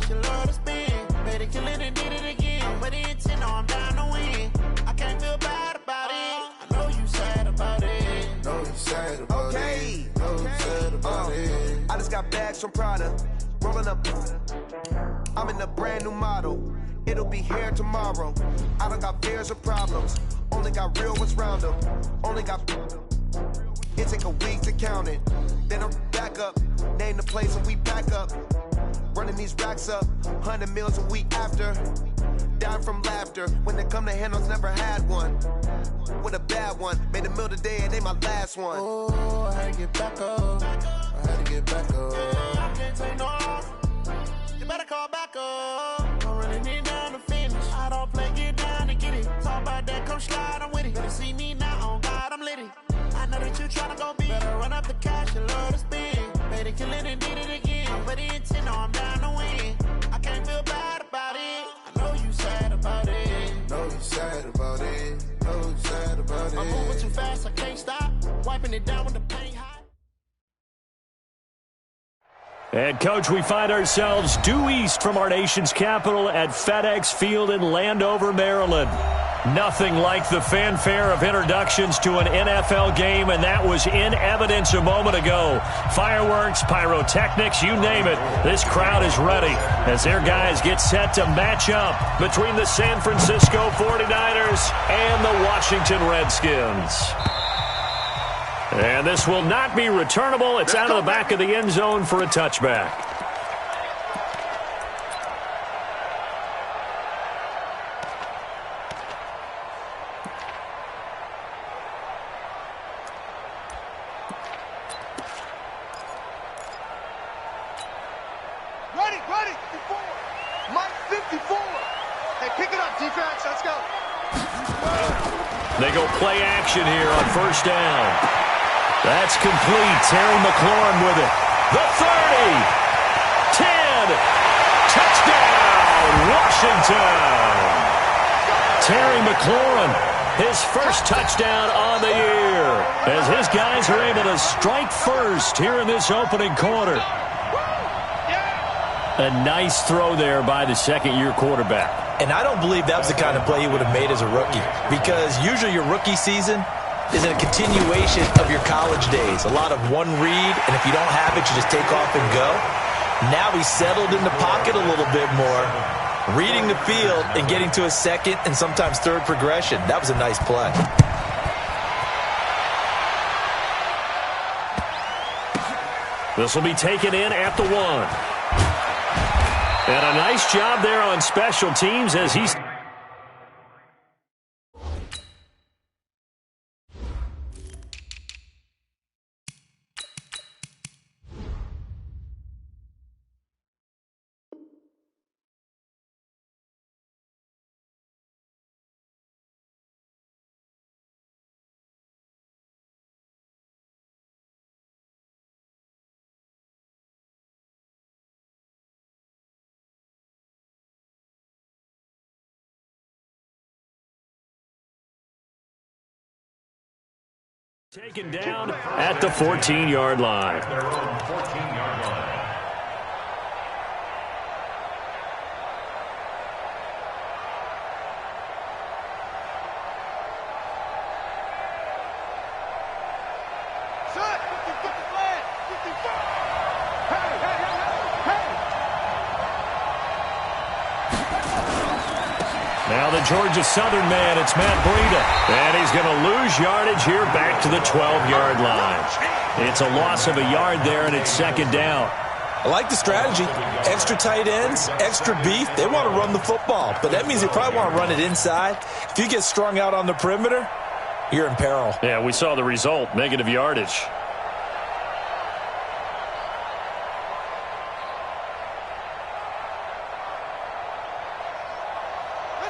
cash, you love to spend. Better kill it and did it again. But the intent, no, I'm down to win. I can't feel bad about it. I know you sad about it. Know you sad about it. Know you sad about it. I just got bags from Prada. Rolling up. I'm in a brand new model. It'll be here tomorrow. I don't got fears or problems. Only got real ones round them. Only got. It take a week to count it. Then I'm back up. Name the place and we back up. Running these racks up. 100 meals a week after. Down from laughter. When they come to handles, never had one. With a bad one. Made a meal today and they my last one. Oh, I had to get back up. I had to get back up. I can't take no loss. You better call back up. I'm running it down to finish. I don't play, get down to get it. Talk about that, come slide, I'm with it. Better see me now, on God, I'm litty. I know that you tryna go big. Better run up the cash, you love to spend. Better kill it and did it again. But the intent, no, I'm down to win. I can't feel bad about it. I know you sad about it. Know you sad about it. Know you sad about it. I'm moving too fast, I can't stop. Wiping it down with the paint hot. And, Coach, we find ourselves due east from our nation's capital at FedEx Field in Landover, Maryland. Nothing like the fanfare of introductions to an NFL game, and that was in evidence a moment ago. Fireworks, pyrotechnics, you name it. This crowd is ready as their guys get set to match up between the San Francisco 49ers and the Washington Redskins. And this will not be returnable. It's out of the back of the end zone for a touchback. Ready, 54. Mike 54. Hey, pick it up, defense. Let's go. They go play action here on first down. That's complete. Terry McLaurin with it. The 30. 10. Touchdown, Washington. Terry McLaurin, his first touchdown on the year, as his guys are able to strike first here in this opening quarter. A nice throw there by the second-year quarterback. And I don't believe that was the kind of play he would have made as a rookie, because usually your rookie season is a continuation of your college days. A lot of one read, and if you don't have it, you just take off and go. Now he's settled in the pocket a little bit more, reading the field and getting to a second and sometimes third progression. That was a nice play. This will be taken in at the 1. And a nice job there on special teams as he's... Taken down at the 14-yard line. Now the Georgia Southern man, it's Matt Breida. And he's going to lose yardage here back to the 12-yard line. It's a loss of a yard there, and it's second down. I like the strategy. Extra tight ends, extra beef. They want to run the football, but that means they probably want to run it inside. If you get strung out on the perimeter, you're in peril. Yeah, we saw the result, negative yardage.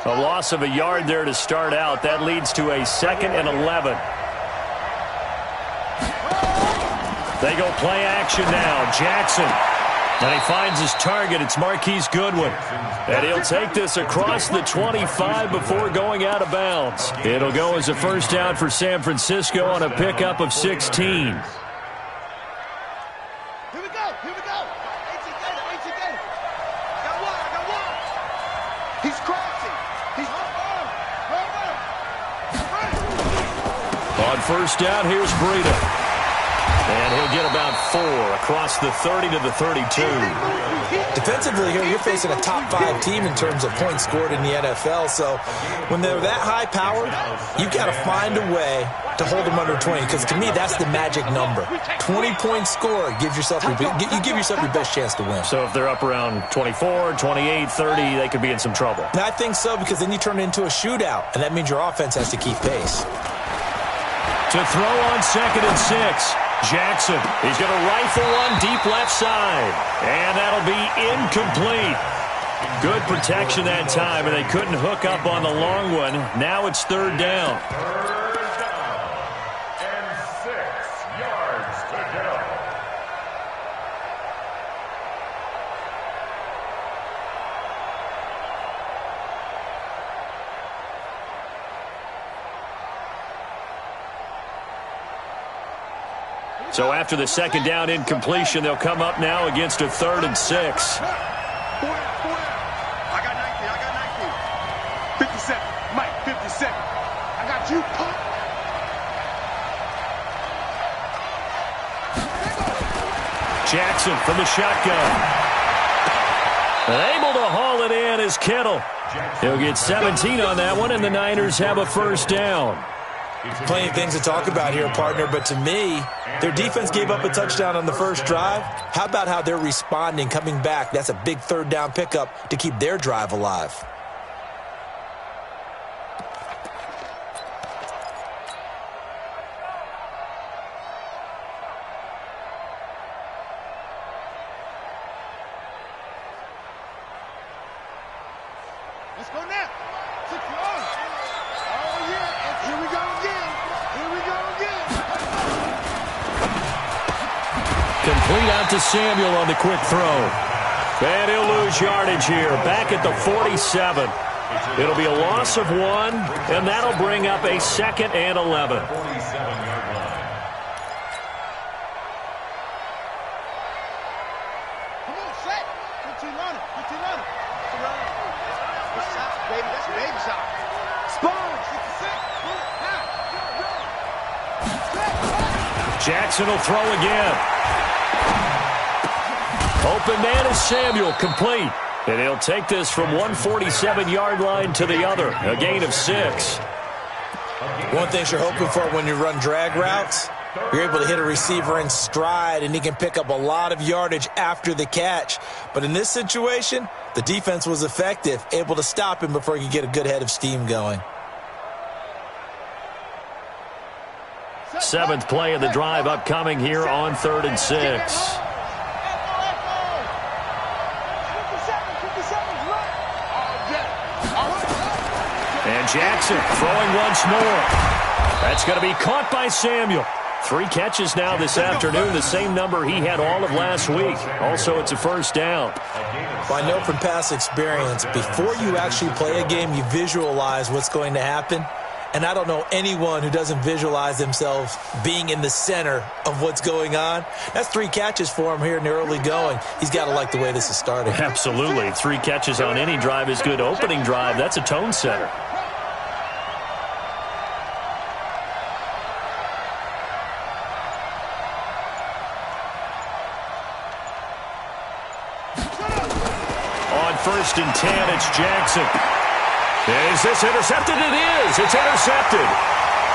A loss of a yard there to start out. That leads to a 2nd and 11. They go play action now. Jackson. And he finds his target. It's Marquise Goodwin. And he'll take this across the 25 before going out of bounds. It'll go as a first down for San Francisco on a pickup of 16. Here we go. 18 Got one. He's crossing. He's On first down, here's Breida. And he'll get about 4 across the 30 to the 32. Defensively here, you're facing a top 5 team in terms of points scored in the NFL. So when they're that high powered, you got to find a way to hold them under 20. Because to me, that's the magic number. 20 points scored gives yourself you give yourself your best chance to win. So if they're up around 24, 28, 30, they could be in some trouble. And I think so, because then you turn it into a shootout, and that means your offense has to keep pace. To throw on 2nd and 6. Jackson, he's going to rifle one deep left side. And that'll be incomplete. Good protection that time, and they couldn't hook up on the long one. Now it's 3rd down. 3rd down and 6 yards to go. So after the 2nd down incompletion, they'll come up now against a 3rd and 6. I got 19. 57. Mike, 57. I got you, punk. Jackson from the shotgun. And able to haul it in is Kittle. He'll get 17 on that one, and the Niners have a 1st down. Plenty of things to talk about here, partner, but to me, their defense gave up a touchdown on the first drive. How about how they're responding, coming back? That's a big 3rd down pickup to keep their drive alive. Let's go now. 6 yards. Oh, yeah. And here we go again. Here we go again. Complete out to Samuel on the quick throw. And he'll lose yardage here. Back at the 47. It'll be a loss of 1, and that'll bring up a 2nd and 11. 47-yard line. Come on, set. 15 on it. 15 on it. That's shots, baby. That's a baby shot. Spawn. 66. Jackson will throw again. Open man is Samuel, complete. And he'll take this from 147-yard line to the other, a gain of 6. One thing you're hoping for when you run drag routes, you're able to hit a receiver in stride, and he can pick up a lot of yardage after the catch. But in this situation, the defense was effective, able to stop him before he could get a good head of steam going. 7th play of the drive upcoming here on 3rd and 6. And Jackson throwing once more. That's going to be caught by Samuel. 3 catches now this afternoon, the same number he had all of last week. Also, it's a 1st down. Well, I know from past experience, before you actually play a game, you visualize what's going to happen. And I don't know anyone who doesn't visualize themselves being in the center of what's going on. That's 3 catches for him here in the early going. He's got to like the way this is starting. Absolutely. 3 catches on any drive is good. Opening drive, that's a tone setter. On 1st and 10, it's Jackson. Is this intercepted? It is. It's intercepted.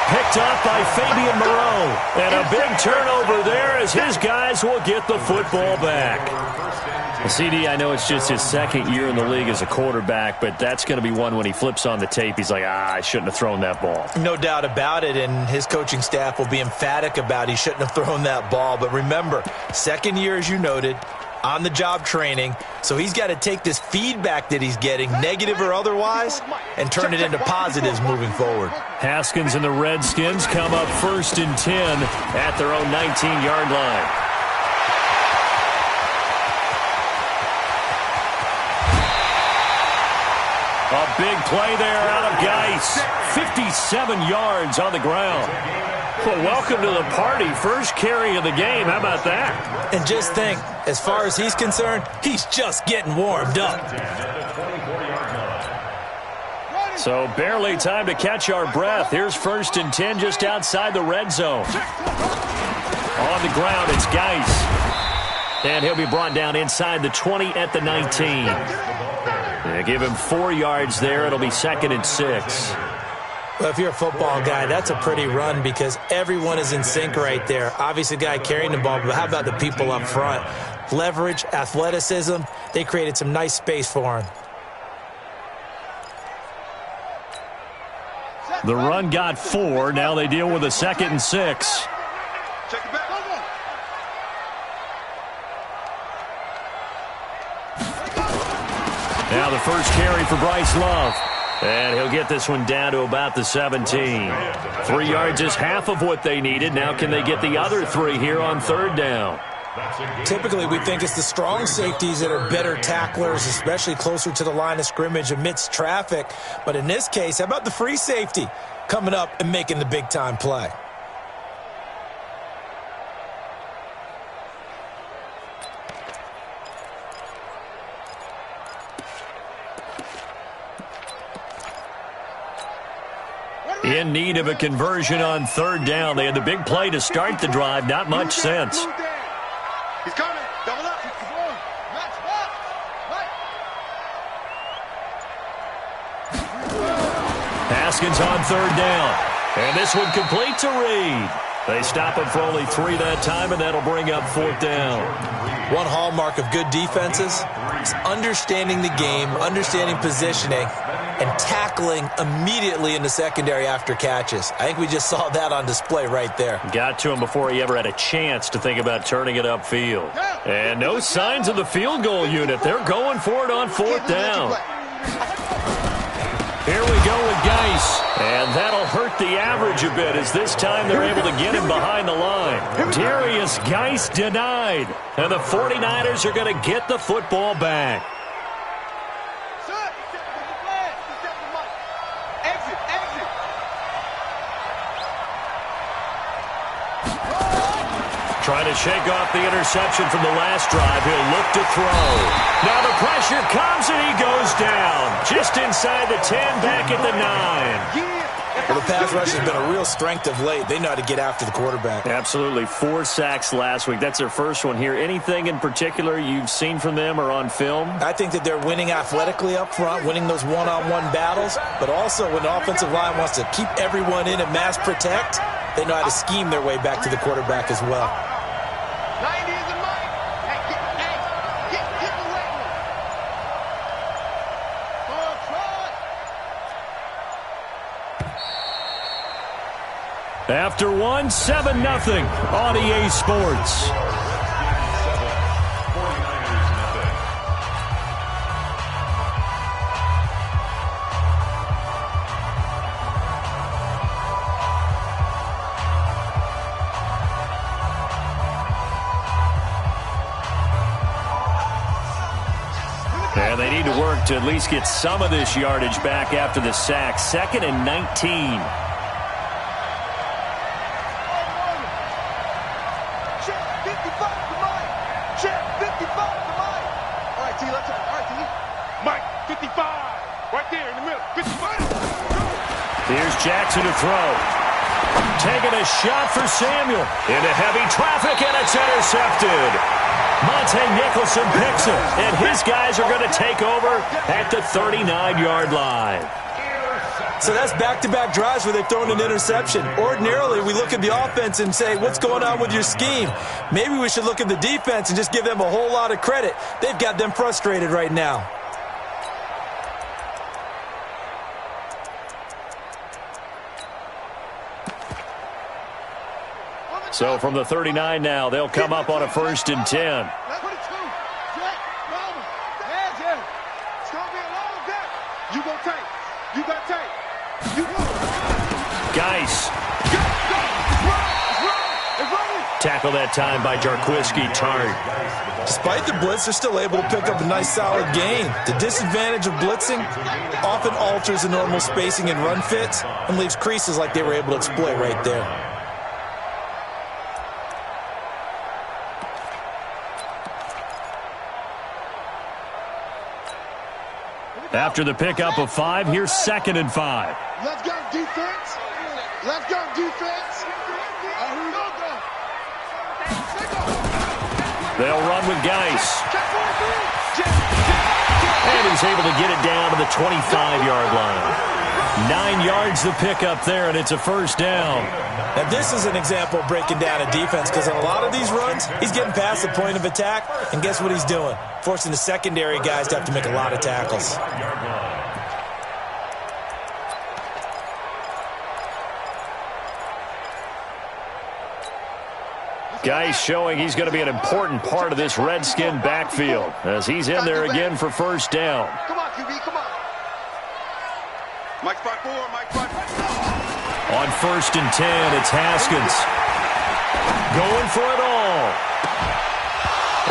Picked up by Fabian Moreau. And a big turnover there as his guys will get the football back. CD, I know it's just his 2nd year in the league as a quarterback, but that's going to be one when he flips on the tape. He's like, I shouldn't have thrown that ball. No doubt about it, and his coaching staff will be emphatic about he shouldn't have thrown that ball. But remember, 2nd year, as you noted, on-the-job training, so he's got to take this feedback that he's getting, negative or otherwise, and turn it into positives moving forward. Haskins and the Redskins come up 1st and 10 at their own 19-yard line. A big play there out of Geis. 57 yards on the ground. Well, welcome to the party. First carry of the game. How about that? And just think, as far as he's concerned, he's just getting warmed up. So barely time to catch our breath. Here's 1st and 10 just outside the red zone. On the ground, it's Geis. And he'll be brought down inside the 20 at the 19. They give him 4 yards there. It'll be 2nd and 6. Well, if you're a football guy, that's a pretty run because everyone is in sync right there. Obviously, the guy carrying the ball, but how about the people up front? Leverage, athleticism, they created some nice space for him. The run got 4. Now they deal with a 2nd and 6. Check it back. Now the first carry for Bryce Love. And he'll get this one down to about the 17. 3 yards is half of what they needed. Now can they get the other 3 here on 3rd down? Typically, we think it's the strong safeties that are better tacklers, especially closer to the line of scrimmage amidst traffic. But in this case, how about the free safety coming up and making the big-time play? In need of a conversion on 3rd down. They had the big play to start the drive. Not much sense. He's coming. Double up. Haskins on 3rd down. And this one complete to Reed. They stop him for only 3 that time, and that'll bring up 4th down. One hallmark of good defenses is understanding the game, understanding positioning, and tackling immediately in the secondary after catches. I think we just saw that on display right there. Got to him before he ever had a chance to think about turning it upfield. And no signs of the field goal unit. They're going for it on 4th down. Here we go with Geis. And that'll hurt the average a bit as this time they're able to get him behind the line. Darius Geis denied. And the 49ers are going to get the football back. Trying to shake off the interception from the last drive. He'll look to throw. Now the pressure comes and he goes down. Just inside the 10, back at the 9. Well, the pass rush has been a real strength of late. They know how to get after the quarterback. Absolutely. 4 sacks last week. That's their first one here. Anything in particular you've seen from them or on film? I think that they're winning athletically up front, winning those one-on-one battles, but also when the offensive line wants to keep everyone in and mass protect, they know how to scheme their way back to the quarterback as well. 90 is the mic. Hey, get the way. After 1, 7-0 on EA Sports. And they need to work to at least get some of this yardage back after the sack. 2nd and 19. Here's Jackson to throw. Taking a shot for Samuel. Into heavy traffic, and it's intercepted. Monte Nicholson picks it, and his guys are going to take over at the 39-yard line. So that's back-to-back drives where they've thrown an interception. Ordinarily, we look at the offense and say, what's going on with your scheme? Maybe we should look at the defense and just give them a whole lot of credit. They've got them frustrated right now. So from the 39 now, they'll come up on a 1st and 10. Geis. Tackle that time by Jarquiski Tart. Despite the blitz, they're still able to pick up a nice solid gain. The disadvantage of blitzing often alters the normal spacing and run fits and leaves creases like they were able to exploit right there. After the pickup of 5, here's 2nd and 5. Let's go, defense. Let's go, defense. Here we go. They'll run with Geis. And he's able to get it down to the 25-yard line. 9 yards the pickup there, and it's a first down. Now, this is an example of breaking down a defense because in a lot of these runs, he's getting past the point of attack, and guess what he's doing? Forcing the secondary guys to have to make a lot of tackles. Geis showing he's going to be an important part of this Redskin backfield as he's in there again for first down. Come on, QB, come on. Mike 5-4, Mike 5-4. On 1st and 10, it's Haskins. Going for it all.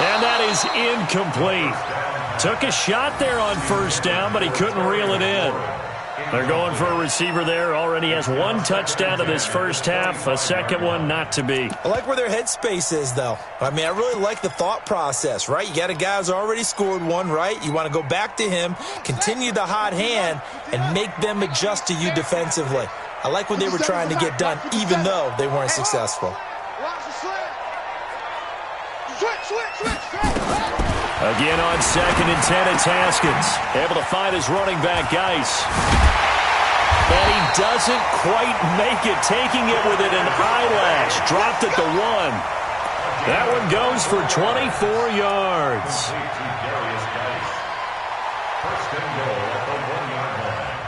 And that is incomplete. Took a shot there on first down, but he couldn't reel it in. They're going for a receiver there. Already has 1 touchdown in this first half. A second one not to be. I like where their headspace is, though. I mean, I really like the thought process, right? You got a guy who's already scored 1, right? You want to go back to him, continue the hot hand, and make them adjust to you defensively. I like what they were trying to get done, even though they weren't successful. Again on 2nd and 10, it's Haskins. Able to find his running back, Geis. And he doesn't quite make it, taking it within an eyelash. Dropped at the 1. That one goes for 24 yards. First and goal at the 1-yard line.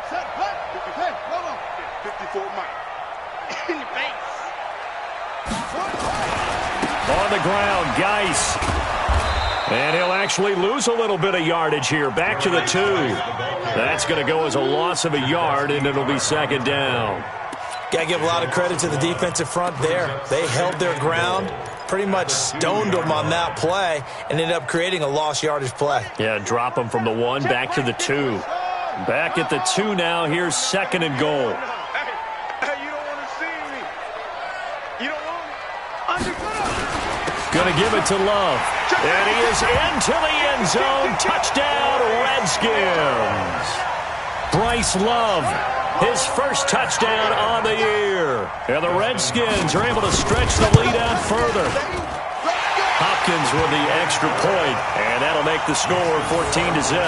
Set, play. 54, Mike. In your face. On the ground, Geis. And he'll actually lose a little bit of yardage here. Back to the 2. That's going to go as a loss of a yard, and it'll be 2nd down. Got to give a lot of credit to the defensive front there. They held their ground, pretty much stoned them on that play, and ended up creating a lost yardage play. Yeah, drop them from the 1 back to the 2. Back at the 2 now. Here's 2nd and goal. Going to give it to Love. And he is into the end zone. Touchdown, Redskins. Bryce Love, his first touchdown on the year. And the Redskins are able to stretch the lead out further. Hopkins with the extra point, and that'll make the score 14-0.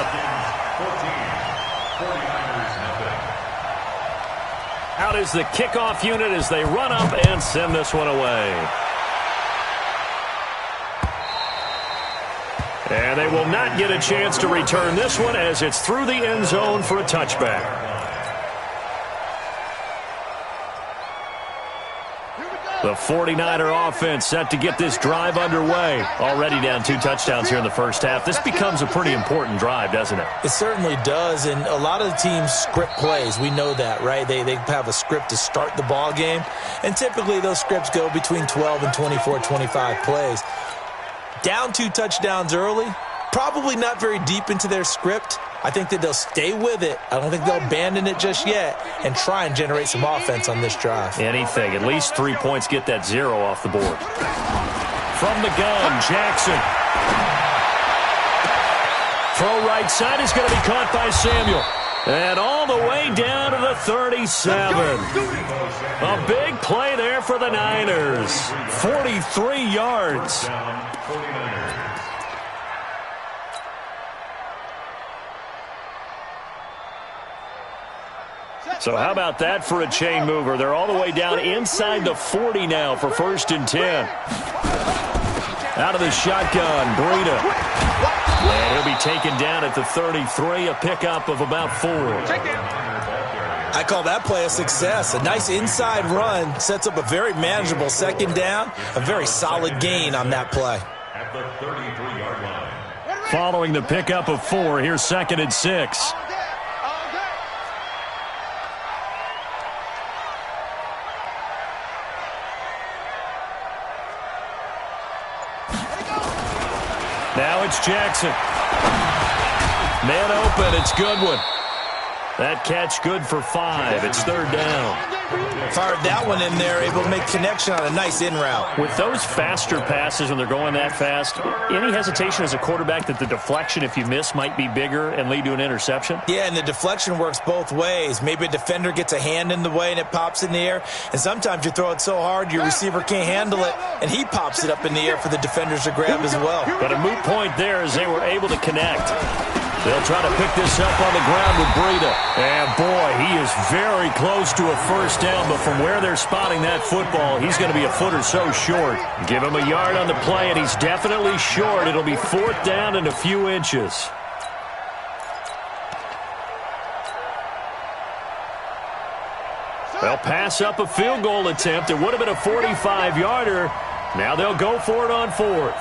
49ers nothing. Out is the kickoff unit as they run up and send this one away. And they will not get a chance to return this one as it's through the end zone for a touchback. The 49er offense set to get this drive underway. Already down 2 touchdowns here in the first half. This becomes a pretty important drive, doesn't it? It certainly does, and a lot of the teams script plays. We know that, right? They have a script to start the ball game, and typically those scripts go between 12 and 24, 25 plays. Down 2 touchdowns early, probably not very deep into their script. I think that they'll stay with it. I don't think they'll abandon it just yet and try and generate some offense on this drive. Anything. At least 3 points get that 0 off the board. From the gun, Jackson. Throw right side is going to be caught by Samuel. And all the way down to the 37. A big play there for the Niners. 43 yards. So how about that for a chain mover? They're all the way down inside the 40 now for 1st and 10. Out of the shotgun, Breida. And he'll be taken down at the 33, a pickup of about 4. I call that play a success. A nice inside run sets up a very manageable 2nd down, a very solid gain on that play. At the 33-yard line. Following the pickup of 4, here's 2nd and 6. Now it's Jackson. Man open, it's Goodwin. That catch good for 5. It's third down. Fired that one in there, able to make connection on a nice in route. With those faster passes when they're going that fast, any hesitation as a quarterback that the deflection, if you miss, might be bigger and lead to an interception? Yeah, and the deflection works both ways. Maybe a defender gets a hand in the way and it pops in the air, and sometimes you throw it so hard your receiver can't handle it, and he pops it up in the air for the defenders to grab as well. But a moot point there as they were able to connect. They'll try to pick this up on the ground with Breida. And, boy, he is very close to a first down, but from where they're spotting that football, he's going to be a foot or so short. Give him a yard on the play, and he's definitely short. It'll be fourth down and a few inches. They'll pass up a field goal attempt. It would have been a 45-yarder. Now they'll go for it on fourth.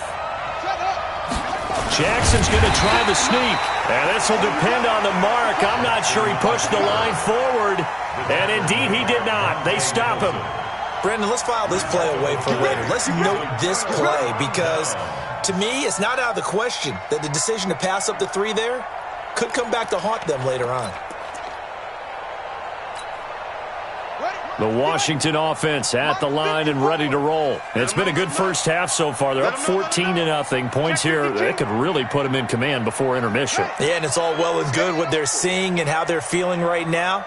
Jackson's going to try the sneak, and this will depend on the mark. I'm not sure he pushed the line forward, and indeed he did not. They stop him. Brandon, let's file this play away for later. Let's note this play because, to me, it's not out of the question that the decision to pass up the 3 there could come back to haunt them later on. The Washington offense at the line and ready to roll. It's been a good first half so far. They're up 14-0. Points here, they could really put them in command before intermission. Yeah, and it's all well and good what they're seeing and how they're feeling right now.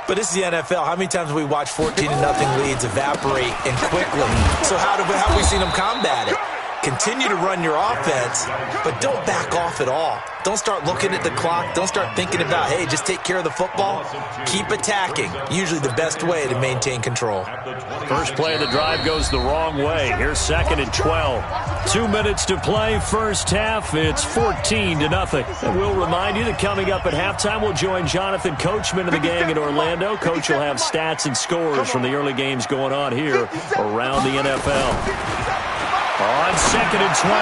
But this is the NFL. How many times have we watched 14-0 leads evaporate and quickly? So how have we seen them combat it? Continue to run your offense, but don't back off at all. Don't start looking at the clock. Don't start thinking about, hey, just take care of the football. Keep attacking. Usually the best way to maintain control. First play of the drive goes the wrong way. Here's 2nd and 12. 2 minutes to play, first half. It's 14-0. And we'll remind you that coming up at halftime, we'll join Jonathan Coachman of the gang in Orlando. Coach will have stats and scores from the early games going on here around the NFL. On 2nd and 12,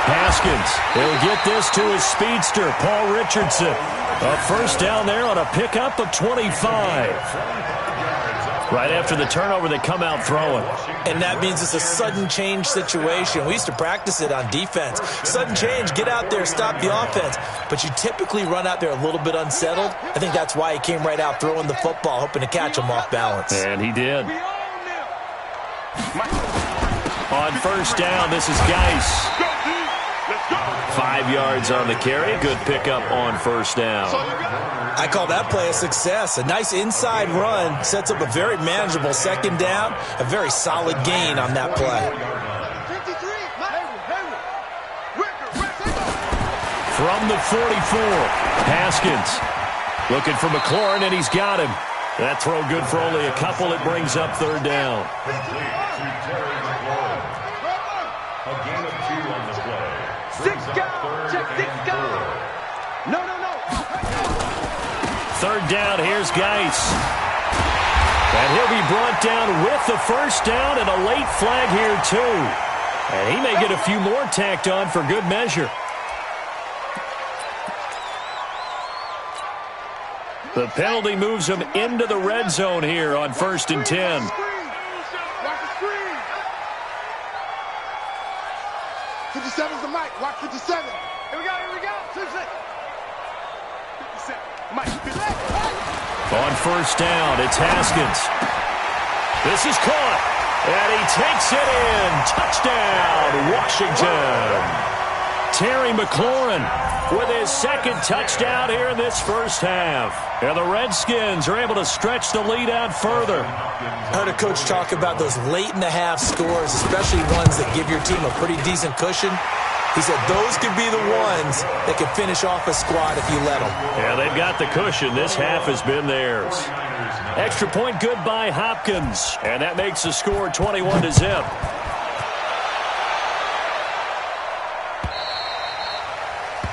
Haskins. He'll get this to his speedster, Paul Richardson. A first down there on a pickup of 25. Right after the turnover, they come out throwing. And that means it's a sudden change situation. We used to practice it on defense. Sudden change, get out there, stop the offense. But you typically run out there a little bit unsettled. I think that's why he came right out throwing the football, hoping to catch him off balance. And he did. On first down, this is Geis. 5 yards on the carry. Good pickup on first down. I call that play a success. A nice inside run sets up a very manageable second down. A very solid gain on that play. From the 44, Haskins looking for McLaurin, and he's got him. That throw good for only a couple. It brings up third down. A gain of 2 on the play. 6 down. Check 6 down. No. Third down, here's Geis. And he'll be brought down with the first down and a late flag here too. And he may get a few more tacked on for good measure. The penalty moves him into the red zone here on 1st and 10. The mic. Watch 57. Here we go. 57. Mike. On first down, it's Haskins. This is caught, and he takes it in. Touchdown, Washington. Terry McLaurin with his 2nd touchdown here in this first half. And the Redskins are able to stretch the lead out further. I heard a coach talk about those late-in-the-half scores, especially ones that give your team a pretty decent cushion. He said those could be the ones that could finish off a squad if you let them. Yeah, they've got the cushion. This half has been theirs. Extra point good by Hopkins. And that makes the score 21-0.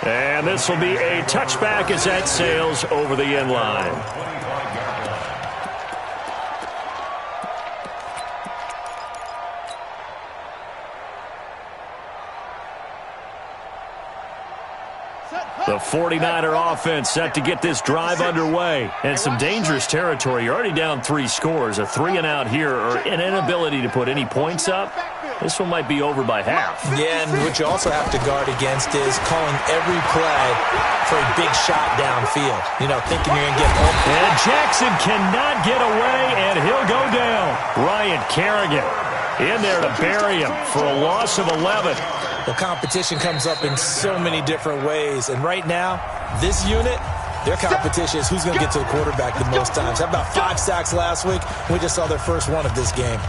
And this will be a touchback as that sails over the end line. The 49er offense set to get this drive underway. And some dangerous territory. You're already down 3 scores. A 3-and-out here or an inability to put any points up. This one might be over by half. Yeah, and what you also have to guard against is calling every play for a big shot downfield. You know, thinking you're going to get home. And Jackson cannot get away, and he'll go down. Ryan Kerrigan in there to bury him for a loss of 11. The competition comes up in so many different ways. And right now, this unit, their competition is who's going to get to the quarterback the most times. How about 5 sacks last week? We just saw their first one of this game.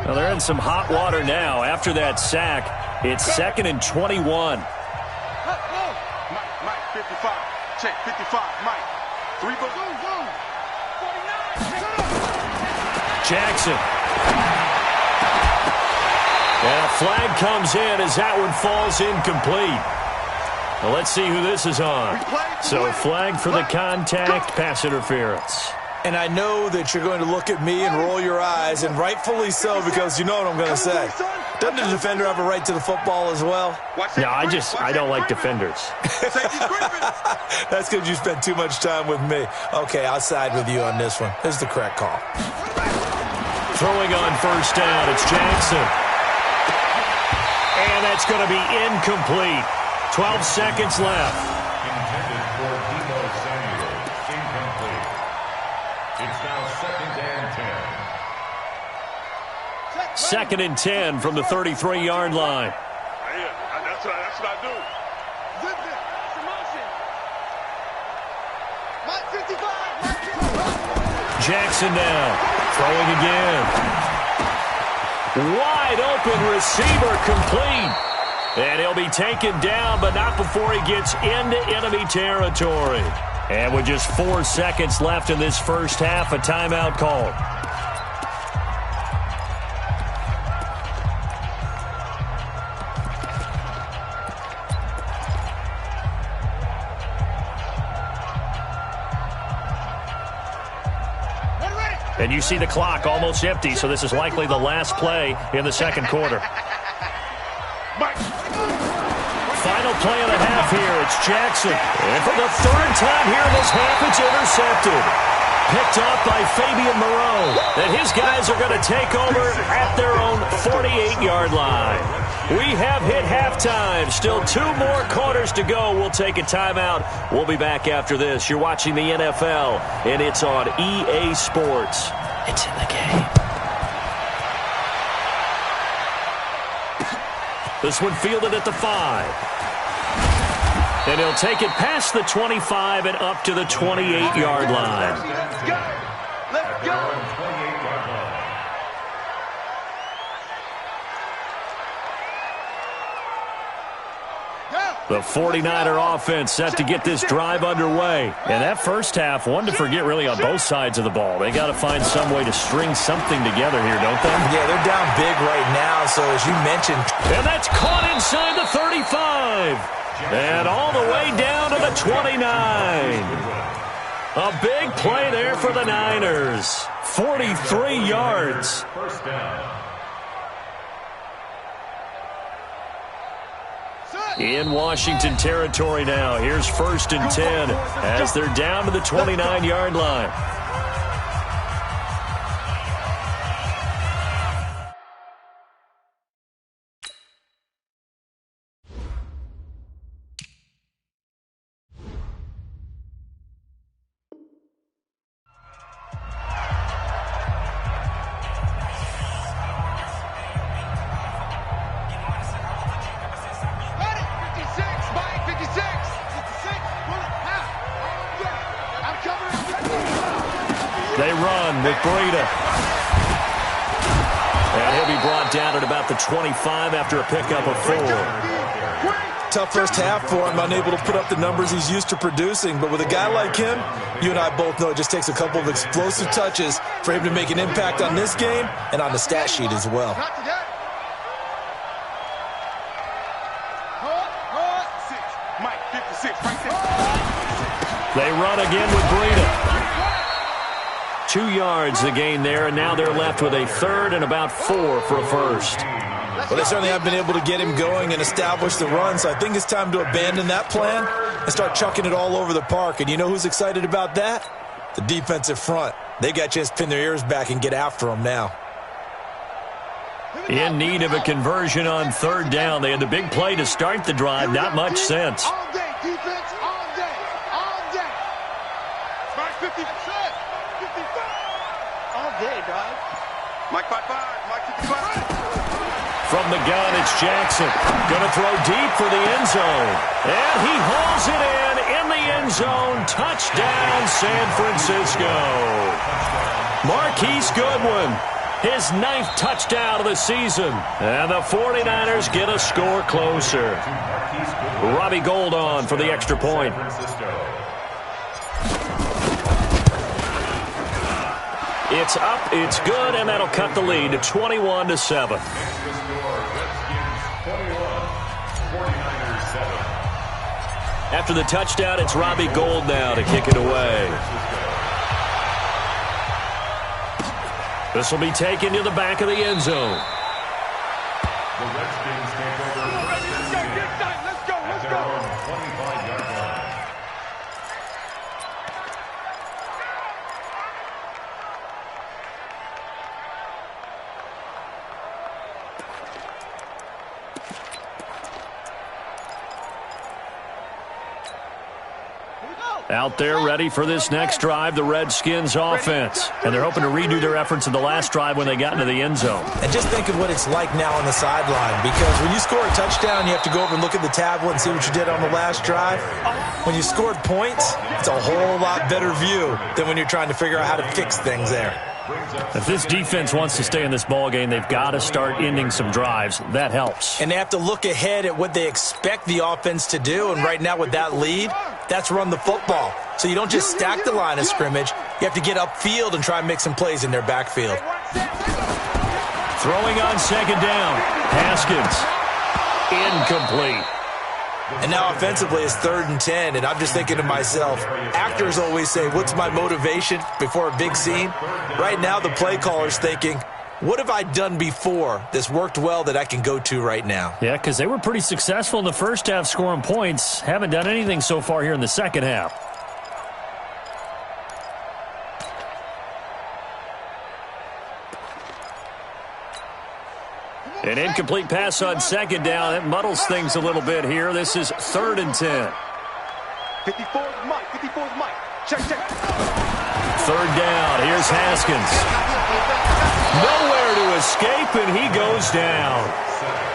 Well, they're in some hot water now. After that sack, it's 2nd and 21. Mike, 55. Check, 55. Mike. 3 ball. Zoom. 49. Jackson. And a flag comes in as that one falls incomplete. Well, let's see who this is on. So flag for the contact, pass interference. And I know that you're going to look at me and roll your eyes, and rightfully so, because you know what I'm going to say. Doesn't the defender have a right to the football as well? No, I don't like defenders. That's because you spent too much time with me. Okay, I'll side with you on this one. This is the correct call. Throwing on first down, it's Jackson. And that's going to be incomplete. 12 seconds left. Intended for Debo Samuel. Incomplete. It's now 2nd and 10. 2nd and 10 from the 33-yard line. That's what I do. Zip it. It's a motion. Mike 55. Jackson now. Throwing again. Wide open receiver complete. And he'll be taken down, but not before he gets into enemy territory. And with just 4 seconds left in this first half, a timeout called. And you see the clock almost empty, so this is likely the last play in the second quarter. Final play of the half here. It's Jackson. And for the 3rd time here in this half, it's intercepted. Picked up by Fabian Moreau. And his guys are going to take over at their own 48-yard line. We have hit halftime. Still 2 more quarters to go. We'll take a timeout. We'll be back after this. You're watching the NFL, and it's on EA Sports. It's in the game. This one fielded at the 5. And he'll take it past the 25 and up to the 28-yard line. Let's go. The 49er offense set to get this drive underway. And that first half, one to forget really on both sides of the ball. They got to find some way to string something together here, don't they? Yeah, they're down big right now, so as you mentioned. And that's caught inside the 35. And all the way down to the 29. A big play there for the Niners. 43 yards. First down. In Washington territory now. Here's 1st and 10 as they're down to the 29-yard line. They run with Breida. And he'll be brought down at about the 25 after a pickup of 4. Tough first half for him, unable to put up the numbers he's used to producing. But with a guy like him, you and I both know it just takes a couple of explosive touches for him to make an impact on this game and on the stat sheet as well. They run again with Breida. 2 yards the gain there, and now they're left with a third and about 4 for a first. Well, they certainly have been able to get him going and establish the run, so I think it's time to abandon that plan and start chucking it all over the park. And you know who's excited about that? The defensive front. They got to just pin their ears back and get after him now. In need of a conversion on third down. They had the big play to start the drive. Not much sense. All day, defense, all day, all day. Mark 50%, 55. All day, dog. Mike 55, Mike 55. From the gun, it's Jackson. Going to throw deep for the end zone. And he hauls it in the end zone. Touchdown, San Francisco. Marquise Goodwin, his 9th touchdown of the season. And the 49ers get a score closer. Robbie Gould on for the extra point. It's up, it's good, and that'll cut the lead to 21-7. After the touchdown, it's Robbie Gould now to kick it away. This will be taken to the back of the end zone. The Redskins take over. Let's go. At their own 25-yard line. Out there ready for this next drive, the Redskins offense. And they're hoping to redo their efforts in the last drive when they got into the end zone. And just think of what it's like now on the sideline, because when you score a touchdown, you have to go over and look at the tablet and see what you did on the last drive. When you scored points, it's a whole lot better view than when you're trying to figure out how to fix things there. If this defense wants to stay in this ballgame, they've got to start ending some drives. That helps. And they have to look ahead at what they expect the offense to do, and right now with that lead, that's run the football. So you don't just stack the line of scrimmage. You have to get upfield and try and make some plays in their backfield. Throwing on second down. Haskins. Incomplete. And now offensively it's 3rd and 10, and I'm just thinking to myself, actors always say, what's my motivation before a big scene? Right now the play caller's thinking, what have I done before that's worked well that I can go to right now? Yeah, because they were pretty successful in the first half scoring points. Haven't done anything so far here in the second half. An incomplete pass on second down. That muddles things a little bit here. This is 3rd and 10. 54's Mike. 54's Mike. Check. 3rd down. Here's Haskins. Nowhere to escape, and he goes down.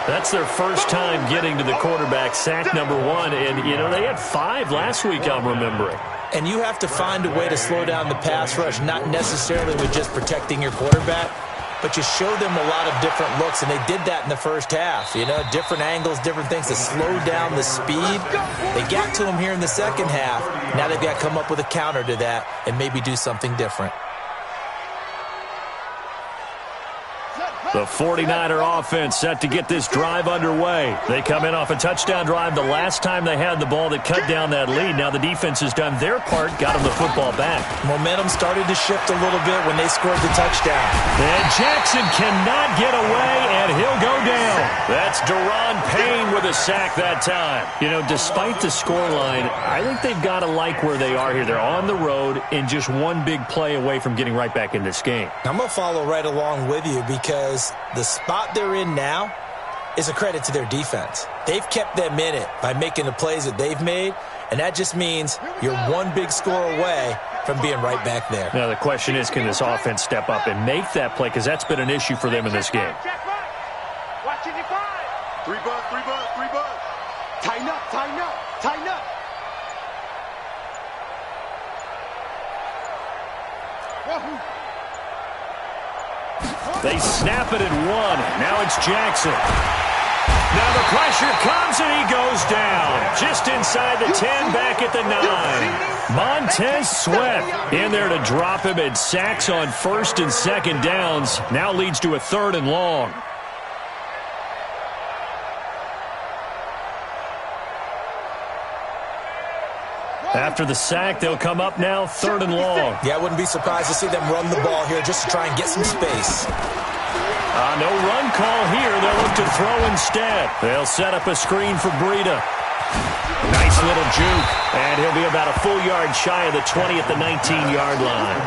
That's their first time getting to the quarterback, sack number 1. And, you know, they had 5 last week, I'm remembering. And you have to find a way to slow down the pass rush, not necessarily with just protecting your quarterback, but you show them a lot of different looks, and they did that in the first half. You know, different angles, different things to slow down the speed. They got to him here in the second half. Now they've got to come up with a counter to that and maybe do something different. The 49er offense set to get this drive underway. They come in off a touchdown drive the last time they had the ball that cut down that lead. Now the defense has done their part, got them the football back. Momentum started to shift a little bit when they scored the touchdown. And Jackson cannot get away, and he'll go down. That's Deron Payne with a sack that time. You know, despite the scoreline, I think they've got to like where they are here. They're on the road and just one big play away from getting right back in this game. I'm going to follow right along with you because the spot they're in now is a credit to their defense. They've kept them in it by making the plays that they've made, and that just means you're one big score away from being right back there. Now the question is, can this offense step up and make that play? Because that's been an issue for them in this game. Watching your 5. 3 bucks. Tighten up. They snap it at 1. Now it's Jackson. Now the pressure comes and he goes down. Just inside the 10, back at the 9. Montez Sweat in there to drop him, and sacks on 1st and 2nd downs. Now leads to a 3rd and long. After the sack, they'll come up now 3rd and long. Yeah, I wouldn't be surprised to see them run the ball here just to try and get some space. No run call here. They'll look to throw instead. They'll set up a screen for Breida. Nice little juke. And he'll be about a full yard shy of the 20 at the 19-yard line.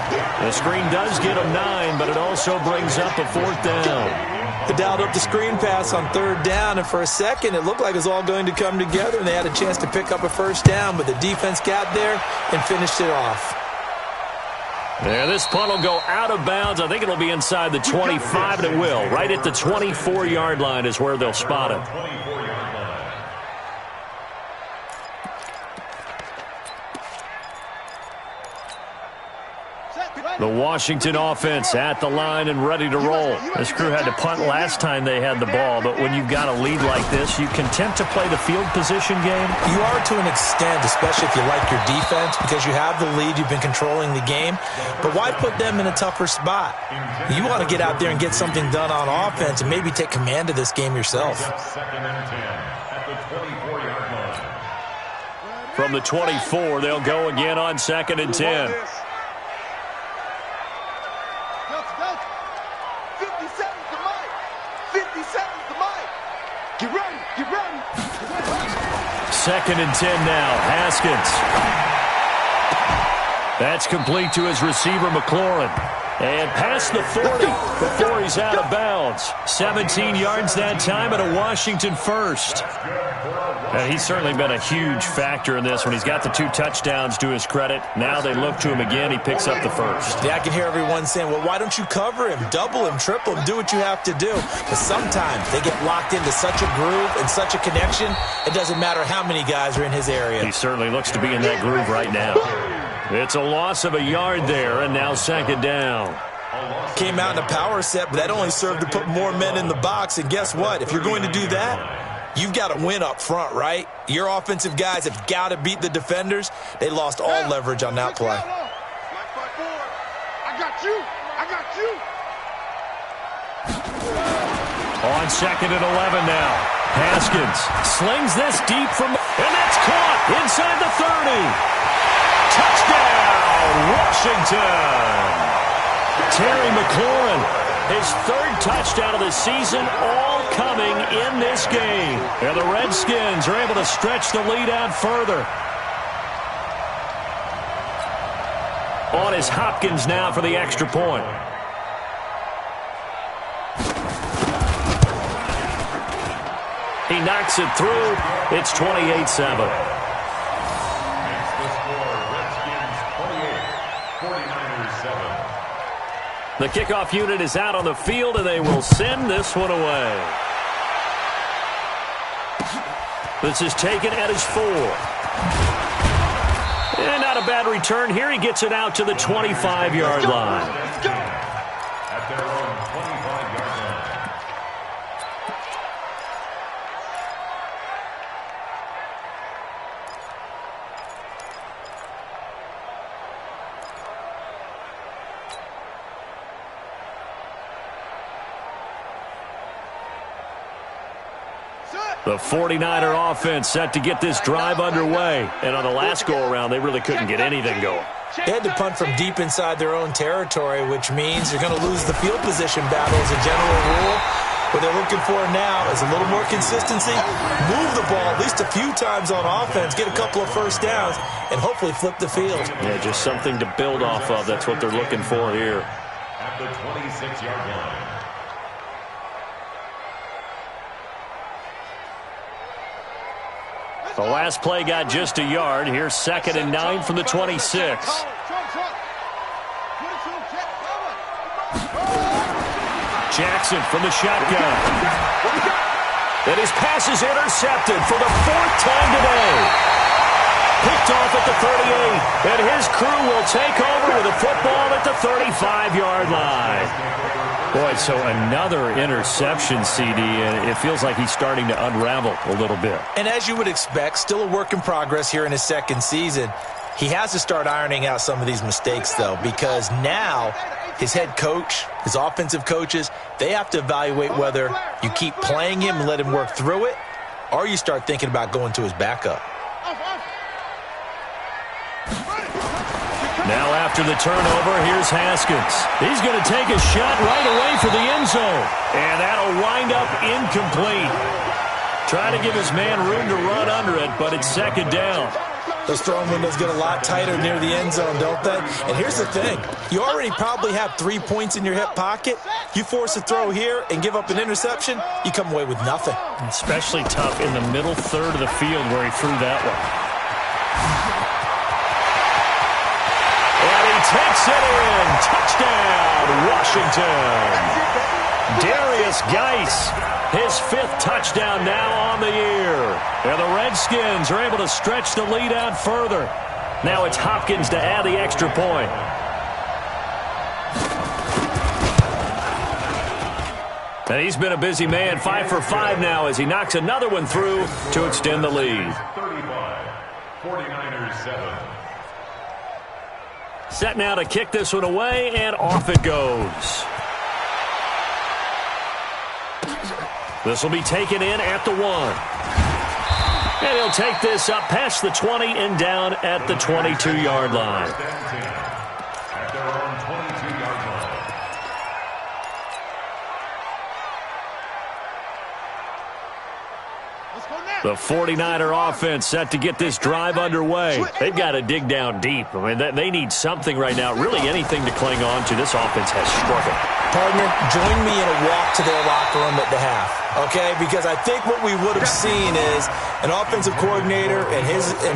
The screen does get him 9, but it also brings up a 4th down. They dialed up the screen pass on 3rd down, and for a second it looked like it was all going to come together, and they had a chance to pick up a 1st down, but the defense got there and finished it off. Yeah, this punt will go out of bounds. I think it'll be inside the 25, and it will. Right at the 24-yard line is where they'll spot it. The Washington offense at the line and ready to roll. This crew had to punt last time they had the ball, but when you've got a lead like this, you content to play the field position game? You are to an extent, especially if you like your defense, because you have the lead, you've been controlling the game. But why put them in a tougher spot? You want to get out there and get something done on offense and maybe take command of this game yourself. 2nd and 10 at the 24-yard line. From the 24, they'll go again on 2nd and 10. 2nd and 10 now. Haskins. That's complete to his receiver, McLaurin. And past the 40 before he's out of bounds. 17 yards that time and a Washington first. And he's certainly been a huge factor in this when he's got the 2 touchdowns to his credit. Now they look to him again. He picks up the first. Yeah, I can hear everyone saying, well, why don't you cover him? Double him, triple him, do what you have to do. But sometimes they get locked into such a groove and such a connection, it doesn't matter how many guys are in his area. He certainly looks to be in that groove right now. It's a loss of a yard there, and now 2nd down. Came out in a power set, but that only served to put more men in the box. And guess what? If you're going to do that, you've got to win up front, right? Your offensive guys have got to beat the defenders. They lost all leverage on that play. I got you. I got you. On 2nd and 11 now. Haskins slings this deep from, and that's caught inside the 30. Touchdown, Washington. Terry McLaurin, his 3rd touchdown of the season, all coming in this game. And the Redskins are able to stretch the lead out further. On is Hopkins now for the extra point. He knocks it through. It's 28-7. The kickoff unit is out on the field, and they will send this one away. This is taken at his 4. And not a bad return here. He gets it out to the 25-yard line. At their own 25-yard line. The 49er offense set to get this drive underway. And on the last go-around, they really couldn't get anything going. They had to punt from deep inside their own territory, which means you're going to lose the field position battle as a general rule. What they're looking for now is a little more consistency, move the ball at least a few times on offense, get a couple of 1st downs, and hopefully flip the field. Yeah, just something to build off of. That's what they're looking for here. At the 26-yard line. The last play got just a yard. Here's 2nd and 9 from the 26. Jackson from the shotgun. And his pass is intercepted for the 4th time today. Picked off at the 38. And his crew will take over with a football at the 35-yard line. Boy, so another interception, CD, and it feels like he's starting to unravel a little bit. And as you would expect, still a work in progress here in his 2nd season. He has to start ironing out some of these mistakes, though, because now his head coach, his offensive coaches, they have to evaluate whether you keep playing him and let him work through it, or you start thinking about going to his backup. Now after the turnover, here's Haskins. He's going to take a shot right away for the end zone. And that'll wind up incomplete. Trying to give his man room to run under it, but it's second down. Those throwing windows get a lot tighter near the end zone, don't they? And here's the thing. You already probably have 3 points in your hip pocket. You force a throw here and give up an interception, you come away with nothing. Especially tough in the middle third of the field where he threw that one. And he takes it in. Touchdown, Washington. Darius Geis, his 5th touchdown now on the year. And the Redskins are able to stretch the lead out further. Now it's Hopkins to add the extra point. And he's been a busy man, 5 for 5 now as he knocks another one through to extend the lead. 35, 49ers 7. Set now to kick this one away, and off it goes. This will be taken in at the 1. And he'll take this up past the 20 and down at the 22-yard line. At their own 22-yard line. The 49er offense set to get this drive underway. They've got to dig down deep. I mean, they need something right now, really anything to cling on to. This offense has struggled. Partner, join me in a walk to their locker room at the half, okay? Because I think what we would have seen is an offensive coordinator and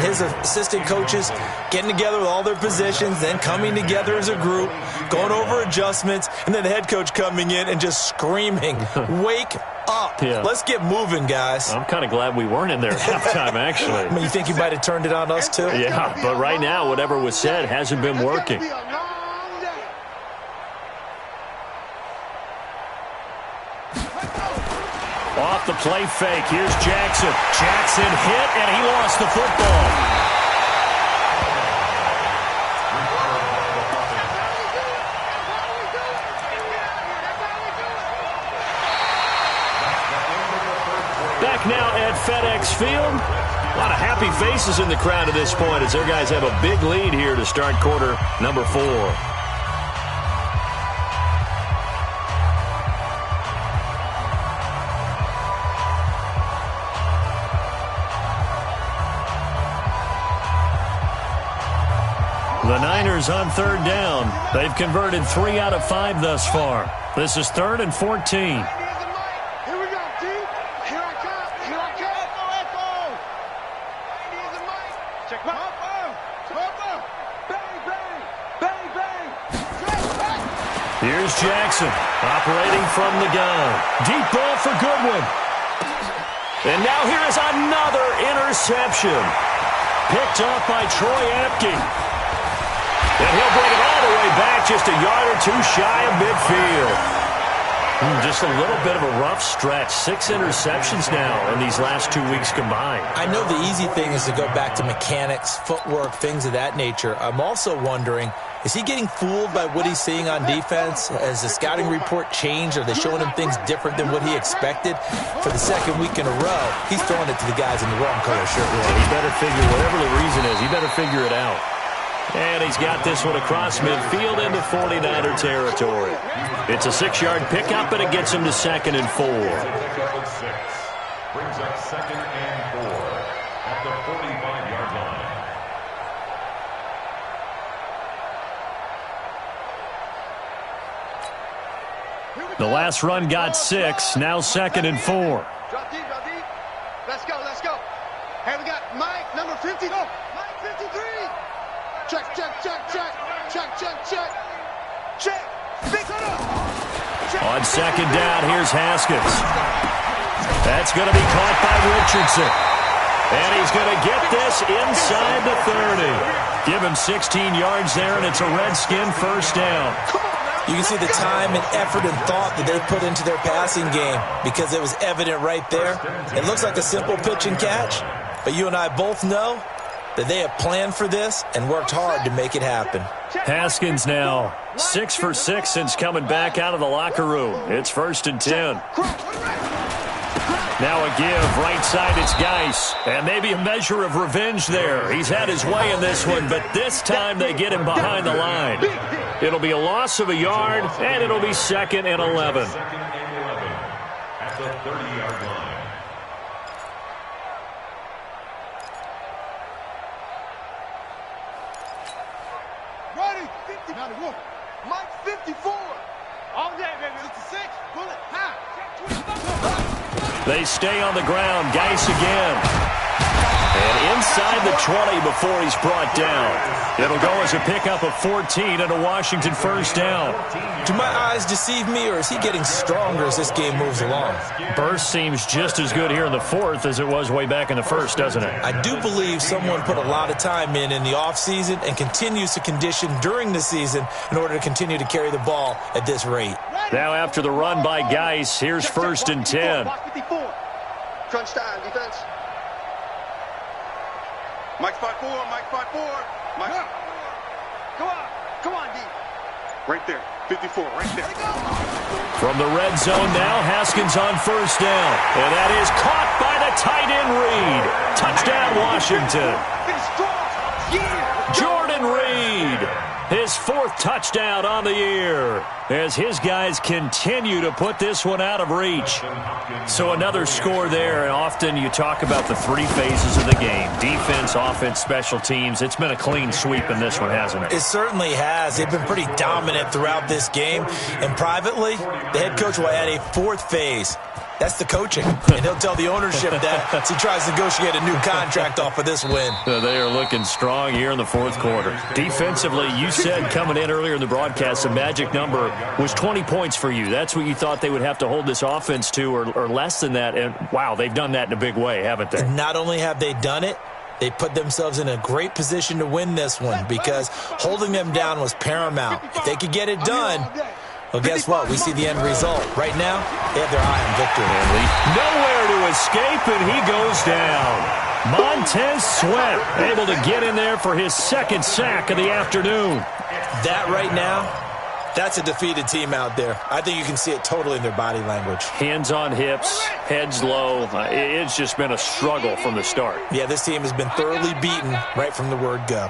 his assistant coaches getting together with all their positions, then coming together as a group, going over adjustments, and then the head coach coming in and just screaming, wake up. Yeah. Let's get moving, guys. I'm kind of glad we weren't in there at halftime, actually. I mean, you think you might have turned it on us, too? Yeah, but right now, whatever was said hasn't been working. Off the play fake. Here's Jackson. Jackson hit, and he lost the football. Back now at FedEx Field. A lot of happy faces in the crowd at this point as their guys have a big lead here to start quarter number 4. The Niners on 3rd down. They've converted 3 out of 5 thus far. This is 3rd and 14. Here we go, T. Here I come. Here I come. Echo. Here's the mic. Check my bang, bang, bang, bang. Here's Jackson operating from the gun. Deep ball for Goodwin. And now here is another interception. Picked off by Troy Apke. And he'll bring it all the way back just a yard or 2 shy of midfield. Just a little bit of a rough stretch. 6 interceptions now in these last 2 weeks combined. I know the easy thing is to go back to mechanics, footwork, things of that nature. I'm also wondering, is he getting fooled by what he's seeing on defense? Has the scouting report changed? Are they showing him things different than what he expected? For the 2nd week in a row, he's throwing it to the guys in the wrong color shirt. He better figure, whatever the reason is, he better figure it out. And he's got this one across midfield into 49er territory. It's a 6-yard pickup, and it gets him to 2nd and 4. Brings up 2nd and 4 at the 45-yard line. The last run got 6, now 2nd and 4. Drop deep, drop deep. Let's go, let's go. Hey, we got Mike, number 50. Go. Mike, 53. Check, check, check, check. Check, check, check. Check. Big one up. On 2nd down, here's Haskins. That's going to be caught by Richardson. And he's going to get this inside the 30. Give him 16 yards there, and it's a Redskin 1st down. You can see the time and effort and thought that they put into their passing game because it was evident right there. It looks like a simple pitch and catch, but you and I both know that they have planned for this and worked hard to make it happen. Haskins now 6 for 6 since coming back out of the locker room. It's 1st and 10. Now a give, right side, it's Geis. And maybe a measure of revenge there. He's had his way in this one, but this time they get him behind the line. It'll be a loss of a yard, and it'll be 2nd and 11. At the 30-yard line. Ready? 50. 91. Mike 54. All day, baby. 66. Bullet. Half. They stay on the ground. Geis again. And inside the 20 before he's brought down. It'll go as a pickup of 14 and a Washington first down. Do my eyes deceive me, or is he getting stronger as this game moves along? Burst seems just as good here in the 4th as it was way back in the 1st, doesn't it? I do believe someone put a lot of time in the offseason and continues to condition during the season in order to continue to carry the ball at this rate. Now after the run by Geis, here's 1st and 10. Crunch time, defense. Mike 5-4, Mike 5-4. Mike. Come on, D. Right there, 54, right there. From the red zone now, Haskins on first down. And that is caught by the tight end Reed. Touchdown, Washington. Jordan Reed, his 4th touchdown on the year, as his guys continue to put this one out of reach. So another score there, and often you talk about the 3 phases of the game: defense, offense, special teams. It's been a clean sweep in this one, hasn't it? It certainly has. They've been pretty dominant throughout this game. And privately, the head coach will add a 4th phase. That's the coaching. And he'll tell the ownership that as he tries to negotiate a new contract off of this win. They are looking strong here in the 4th quarter. Defensively, you said coming in earlier in the broadcast, the magic number was 20 points for you. That's what you thought they would have to hold this offense to, or less than that. And, wow, they've done that in a big way, haven't they? And not only have they done it, they put themselves in a great position to win this one because holding them down was paramount. If they could get it done, well, guess what? We see the end result. Right now, they have their eye on victory. Nowhere to escape, and he goes down. Montez Sweat able to get in there for his 2nd sack of the afternoon. That right now, that's a defeated team out there. I think you can see it totally in their body language. Hands on hips, heads low. It's just been a struggle from the start. Yeah, this team has been thoroughly beaten right from the word go.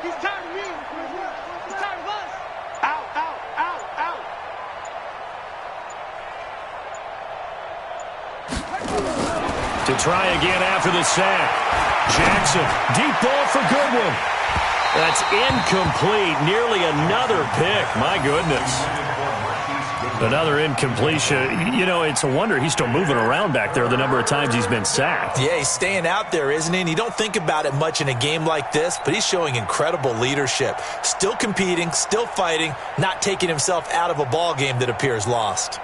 He's tired of me. He's tired of us. Out, out, out, out. To try again after the sack. Jackson, deep ball for Goodwin. That's incomplete. Nearly another pick. My goodness. Another incompletion. You know, it's a wonder he's still moving around back there the number of times he's been sacked. Yeah, he's staying out there, isn't he? And you don't think about it much in a game like this, but he's showing incredible leadership. Still competing, still fighting, not taking himself out of a ball game that appears lost.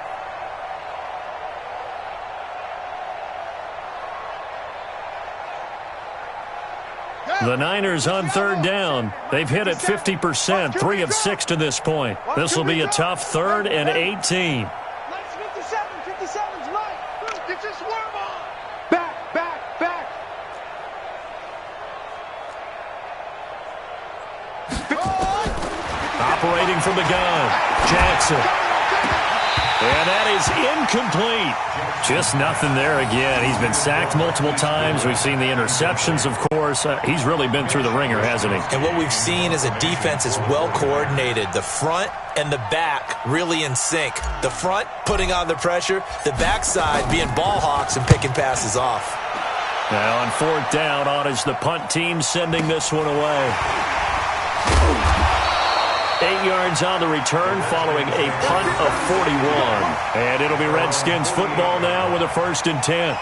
The Niners on 3rd down. They've hit it 50%, 3 of 6 to this point. This will be a tough 3rd and 18. 57's Mike. Get your swerve on. Back, back, back. Operating from the gun, Jackson. And that is incomplete. Just nothing there again. He's been sacked multiple times. We've seen the interceptions, of course. He's really been through the ringer, hasn't he? And what we've seen is a defense is well coordinated. The front and the back really in sync. The front putting on the pressure, the backside being ball hawks and picking passes off. Now on 4th down, on is the punt team sending this one away. 8 yards on the return following a punt of 41. And it'll be Redskins football now with a 1st and 10.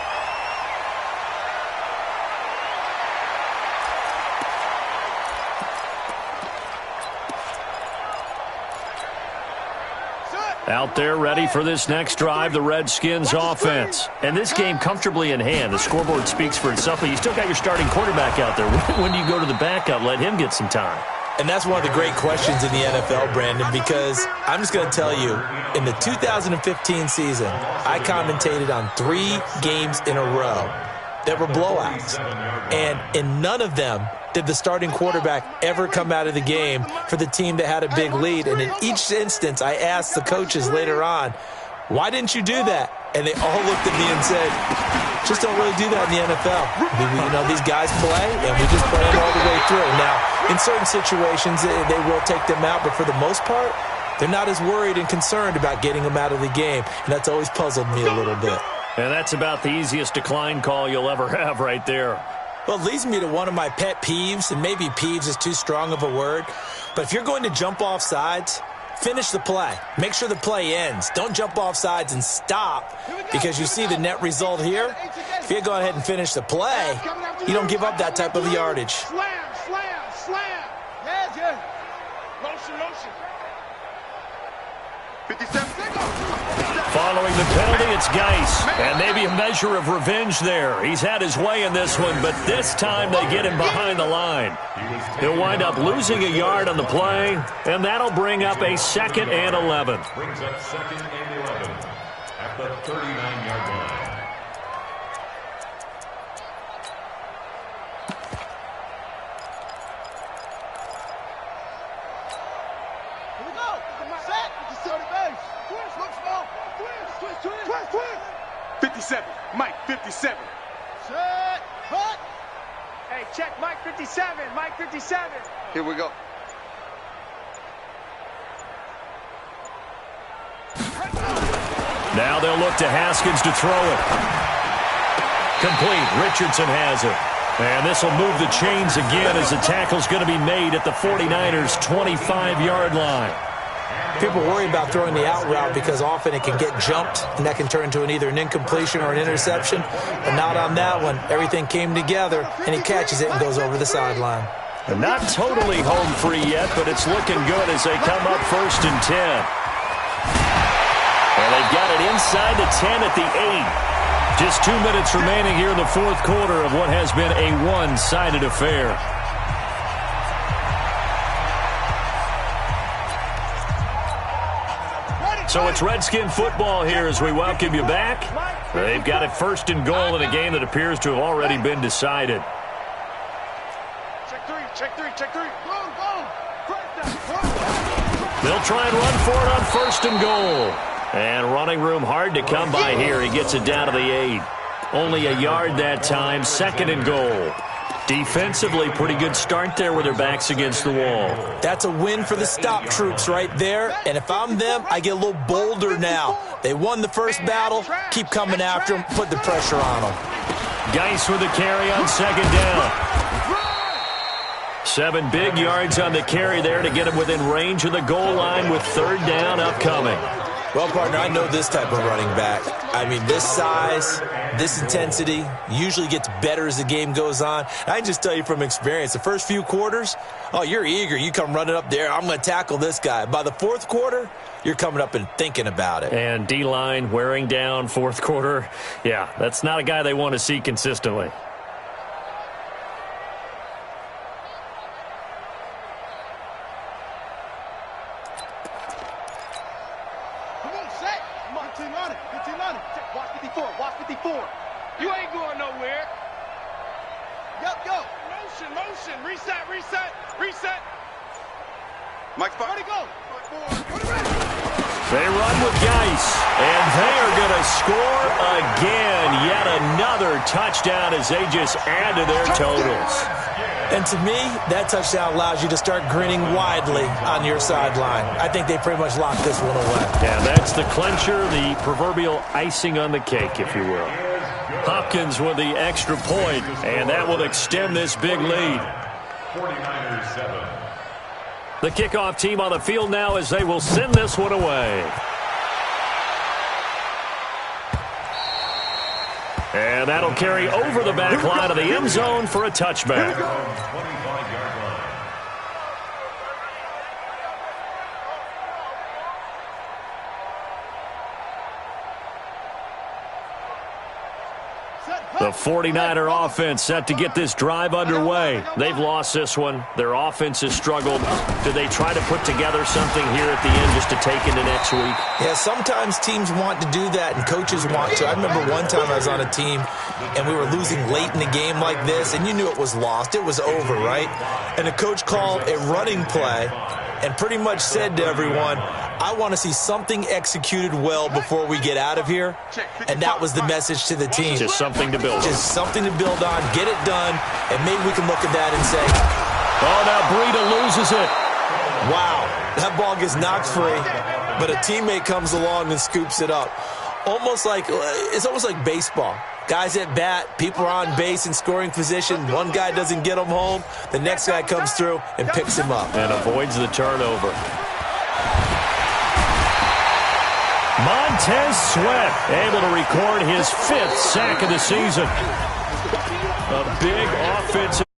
Out there ready for this next drive, the Redskins offense. And this game comfortably in hand. The scoreboard speaks for itself, but you still got your starting quarterback out there. When do you go to the backup? Let him get some time. And that's one of the great questions in the NFL, Brandon, because I'm just going to tell you, in the 2015 season, I commentated on 3 games in a row that were blowouts. And in none of them did the starting quarterback ever come out of the game for the team that had a big lead. And in each instance, I asked the coaches later on, why didn't you do that? And they all looked at me and said, just don't really do that in the NFL. These guys play, and we just play them all the way through. Now, in certain situations, they will take them out, but for the most part, they're not as worried and concerned about getting them out of the game, and that's always puzzled me a little bit. And that's about the easiest decline call you'll ever have right there. Well, it leads me to one of my pet peeves, and maybe peeves is too strong of a word, but if you're going to jump off sides, finish the play. Make sure the play ends. Don't jump off sides and stop, because you see the net result here. If you go ahead and finish the play, you don't give up that type of yardage. Slam, slam, slam. Yeah. Motion. 57. Following the penalty, it's Geis. And maybe a measure of revenge there. He's had his way in this one, but this time they get him behind the line. He'll wind up losing a yard on the play, and that'll bring up a 2nd and 11. Brings up 2nd and 11 at the 39-yard line. Here we go. Set. Just turn the base. Twist. Look small. Twist. 57. Mike, 57. Set. Cut. Hey, check Mike 57. Mike 57. Here we go. Now they'll look to Haskins to throw it. Complete. Richardson has it. And this will move the chains again as the tackle's going to be made at the 49ers' 25-yard line. People worry about throwing the out route because often it can get jumped, and that can turn into either an incompletion or an interception. But not on that one. Everything came together, and he catches it and goes over the sideline. And not totally home free yet, but it's looking good as they come up 1st and 10. And they've got it inside the 10 at the 8. Just 2 minutes remaining here in the 4th quarter of what has been a one-sided affair. So it's Redskin football here as we welcome you back. They've got it 1st and goal in a game that appears to have already been decided. Check three. Go. They'll try and run for it on 1st and goal. And running room hard to come by here. He gets it down to the 8. Only a yard that time, 2nd and goal. Defensively, pretty good start there with their backs against the wall. That's a win for the stop troops right there. And if I'm them, I get a little bolder now. They won the first battle. Keep coming after them. Put the pressure on them. Geis with the carry on 2nd down. 7 big yards on the carry there to get him within range of the goal line with 3rd down upcoming. Well, partner, I know this type of running back. I mean, this size, this intensity usually gets better as the game goes on. I can just tell you from experience, the first few quarters, oh, you're eager. You come running up there, I'm going to tackle this guy. By the 4th quarter, you're coming up and thinking about it. And D-line wearing down 4th quarter. Yeah, that's not a guy they want to see consistently. Watch 54. You ain't going nowhere. Yep, go. Motion. Reset. Mike's fine. Ready, go. They run with Geis, and they are going to score again. Yet another touchdown as they just add to their totals. And to me, that touchdown allows you to start grinning widely on your sideline. I think they pretty much locked this one away. Yeah, that's the clincher, the proverbial icing on the cake, if you will. Hopkins with the extra point, and that will extend this big lead. 49ers 7. The kickoff team on the field now as they will send this one away. And that'll carry over the back line of the end zone for a touchback. 25-yard line. The 49er offense set to get this drive underway. They've lost this one. Their offense has struggled. Do they try to put together something here at the end just to take into next week? Yeah, sometimes teams want to do that, and coaches want to. I remember one time I was on a team, and we were losing late in the game like this, and you knew it was lost. It was over, right? And the coach called a running play and pretty much said to everyone, I want to see something executed well before we get out of here. And that was the message to the team. Just something to build on. Just something to build on, get it done, and maybe we can look at that and say, oh, now Breida loses it. wow, that ball gets knocked free, but a teammate comes along and scoops it up. It's almost like baseball. Guys at bat, people are on base in scoring position. One guy doesn't get him home. The next guy comes through and picks him up. And avoids the turnover. Montez Sweat able to record his 5th sack of the season. A big offensive